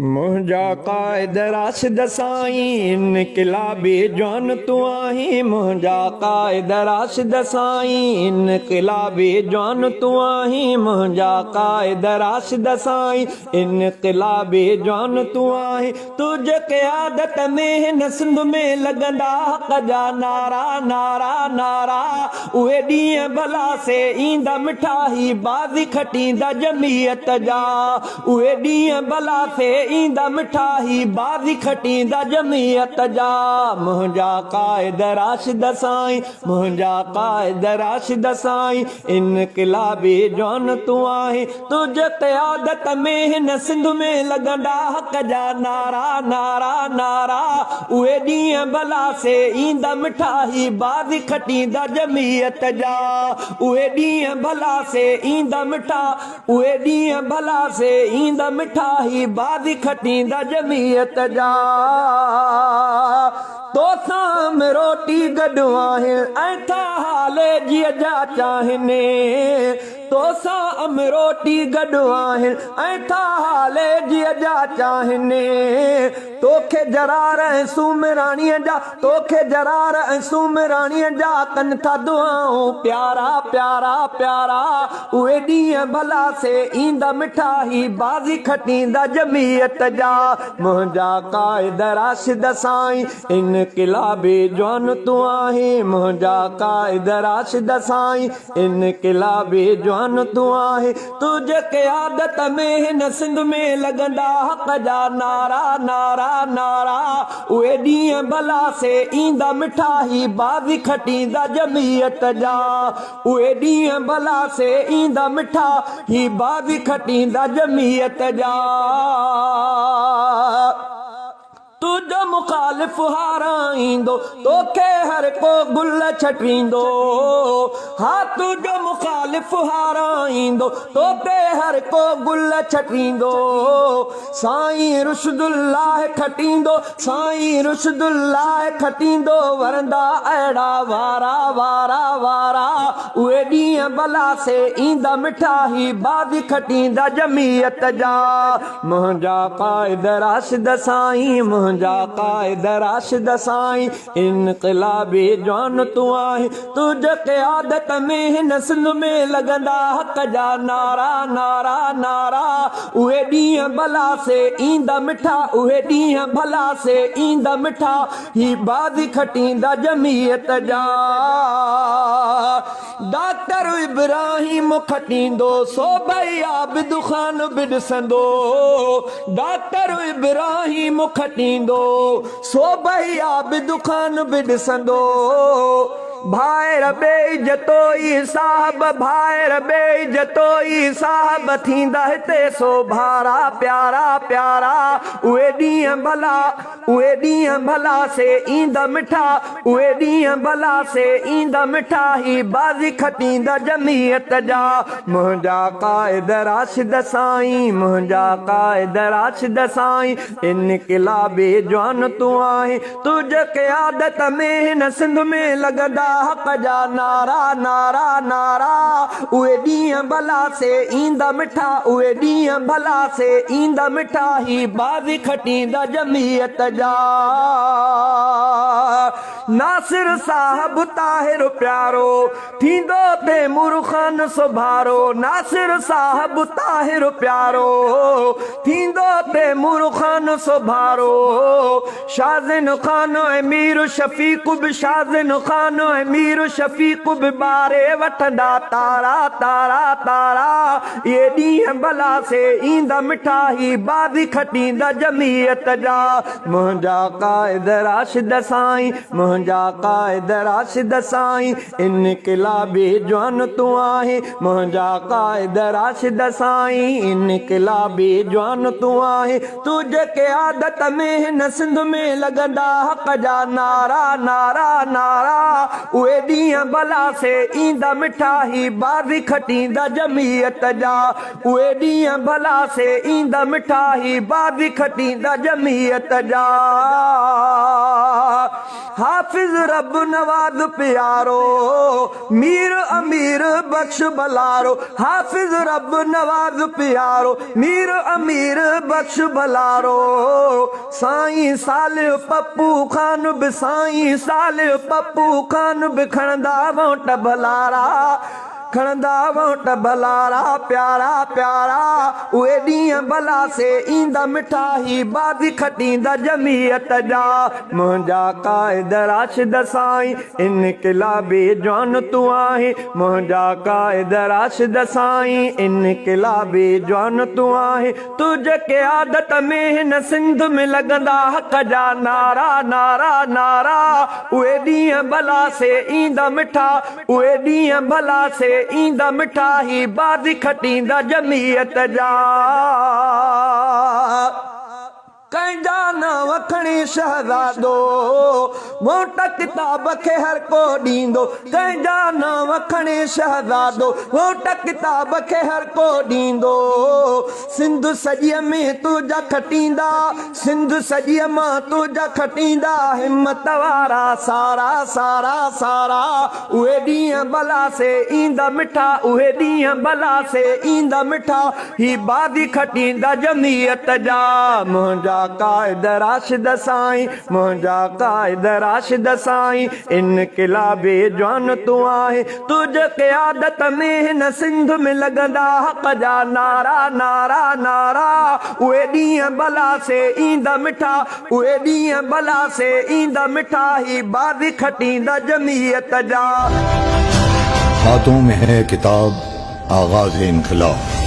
मुंहिंजा क़ाइद राशिद साईं इनक़िलाबी जवान तूं आहीं। मुंहिंजा क़ाइद राशिद साईं इनक़िलाबी जवान तूं आहीं। मुंहिंजा क़ाइद राशिद साईं इनक़िलाबी जवान तूं आहीं। तुझे क़यादत में हिन सिंध में लॻंदा हक़ जा नारा नारा नारा। उहे ॾींहं भला से ईंदा मिठाई बाज़ी खटींदा जमीयत जा। उहे ॾींहं भला से ईंदा मिठाई बाज़ी खटींदा जमीयत जा। मुंहिंजा क़ाइद राशिद साईं मुंहिंजा क़ाइद राशिद साईं इनक़िलाबी जवान तूं आहीं। तुझे क़यादत में हिन सिंध में लॻंदा हक़ जा नारा नारा नारा। उहे ॾींहं भला से ईंदा मिठाई बाज़ी खटींदा जमीयत जा। उहे ॾींहं भला से ईंदा मिठा उहे ॾींहं भला से ईंदा मिठाई बाज़ी खटींदा जमीयत जा। तोसां रोटी गॾु आहिनि ऐं था हाले जीअ जा चाहिनि। तोसां रोटी गॾु आहिनि ऐं था हाले जीअ जा चाहिनि। तोखे जरार ऐं सूमराणीअ जा तोखे जरार ऐं सूमराणीअ जा कनि था दुआऊं प्यारा प्यारा प्यारा। उहे ॾींहं भला से ईंदा मिठाई बाज़ी खटींदा जमीयत जा। मुंहिंजा क़ाइद राशिद साईं इनक़िलाबी जवान तूं आहीं। मुंहिंजा क़ाइद राशिद साईं इनक़िलाबी जवान तूं आहीं। तुझे क़यादत में हिन सिंध में लॻंदा हक़ जा नारा नारा नारा। उहे ॾींहं भला से ईंदा मिठाई बाज़ी खटींदा जमीयत जा। उहे ॾींहं भला से ईंदा मिठाई बाज़ी खटींदा जमीयत जा। तुझो मुखालिफ़ हाराईंदो तोखे हर को गुल छटींदो। हा तुझो मुखालिफ़ हाराईंदो तोखे हर को गुल छटींदो। साईं रुशदुल्लाह खटींदो साईं रुशदुल्लाह खटींदो वरंदा अहिड़ा वारा वारा वारा। उहे ॾींहं भला से ईंदा मिठाई बाज़ी खटींदा जमीयत जा। मुंहिंजा क़ाइद राशिद साईं मुंहिंजा क़ाइद राशिद साईं इनक़िलाबी जवान तूं आहीं। तुझे क़यादत में हिन सिंध में लॻंदा हक़ जा नारा नारा नारा। उहे ॾींहं भला से ईंदा मिठा उहे ॾींहं भला से ईंदा मिठा ही बाज़ी खटींदा जमीयत जा। डॉक्टर इब्राहिम खटींदो सोभई आबिद ख़ान बि ॾिसंदो। डॉक्टर इब्राहिम खटींदो सोभई आबिद ख़ान बि ॾिसंदो। भाइर बेइज़तो ई साहब भाइर बेइज़तो ई साहब थींदा हिते सो भारा प्यारा प्यारा। उहे ॾींहं भला से ईंदा मिठा उहे ॾींहं भला से ईंदा मिठाई बाज़ी खटींदा जमीयत जा। मुंहिंजा क़ाइद राशिद साईं मुंहिंजा क़ाइद राशिद साईं इनक़िलाबी जवान तूं आहीं। तुझे क़यादत में हिन सिंध में लॻंदा हक़ जा नारा नारा नारा। उहे ॾींहं भला से ईंदा मिठा उहे ॾींहं भला से ईंदा मिठाई बाज़ी खटींदा जमीयत जा। नासिर साहब ताहिर प्यारो थींदो तैमूर ख़ान सुभारो। नासिर साहब ताहिर प्यारो थींदो तैमूर ख़ान सुभारो। शाज़िन ख़ान अमीर शफ़ीक़ बि शाज़िन ख़ान अमीर शफ़ीक़ बि ॿारे वठंदा तारा तारा तारा। इहे ॾींहं भला से ईंदा मिठाई बाज़ी खटींदा जमीयत जा। मुंहिंजा क़ाइद राशिद साईं मुंहिंजा क़ाइद राशिद साईं इनक़िलाबी जवान तूं आहीं। मुंहिंजा क़ाइद राशिद साईं इनक़िलाबी जवान तूं आहीं। तुझे क़यादत में हिन सिंध में लॻंदा हक़ जा नारा नारा नारा। उहे ॾींहं भला से ईंदा मिठाई बाज़ी खटींदा जमीयत जा। उहे ॾींहं भला से ईंदा मिठाई बाज़ी खटींदा जमीयत जा। हाफिज रब नवाज प्यारो, मीर अमीर बख्श बलारो। हाफिज रब नवाज प्यारो, मीर अमीर बख्श बलारो। साईं सालिह पप्पू खान बि, साईं सालिह पप्पू खान बि खणंदा वोट बलारा, खणंदा वोट बलारा। प्यारा प्यारा उहे ॾींहं भला से ईंदा मिठाई बाज़ी खटींदा जमीयत जा। मुंहिंजा क़ाइद राशिद साईं इनक़िलाबी जवान तूं आहीं, मुंहिंजा क़ाइद राशिद साईं इनक़िलाबी जवान तूं आहीं। तूं जेके आदत में हिन सिंध में लॻंदा हक़ जा नारा, नारा नारा। उहे ॾींहं भला से ईंदा मिठा, उहे ॾींहं भला से ईंदा मिठाई बाज़ी खटींदा जमीयत जा। कंहिंजा न वखणी शहज़ादो, वोट किताब खे हर को ॾींदो। कंहिंजा न वखणी शहज़ादो, वोट किताब खे हर को ॾींदो। सिंध सॼीअ में तुंहिंजा खटींदा, सिंध सॼीअ मां तुंहिंजा खटींदा हिम्मत वारा सारा सारा सारा। उहे ॾींहं भला से ईंदा मिठा, उहे ॾींहं भला से ईंदा मिठा ही बाज़ी खटींदा जमीयत जा। मुंहिंजा क़ाइद राशिद साईं, मुंहिंजा क़ाइद राशिद साईं इनक़िलाबी जवान तूं आहीं। तूं जेके आदत में हिन सिंध में लॻंदा हक़ जा नारा, नारा नारा। उहे ॾींहं भला से ईंदा मिठा, उहे ॾींहं भला से ईंदा मिठा ही बाज़ी खटींदा जमीयत जा। हाथों में है किताब आगाज़ इनक़िलाब।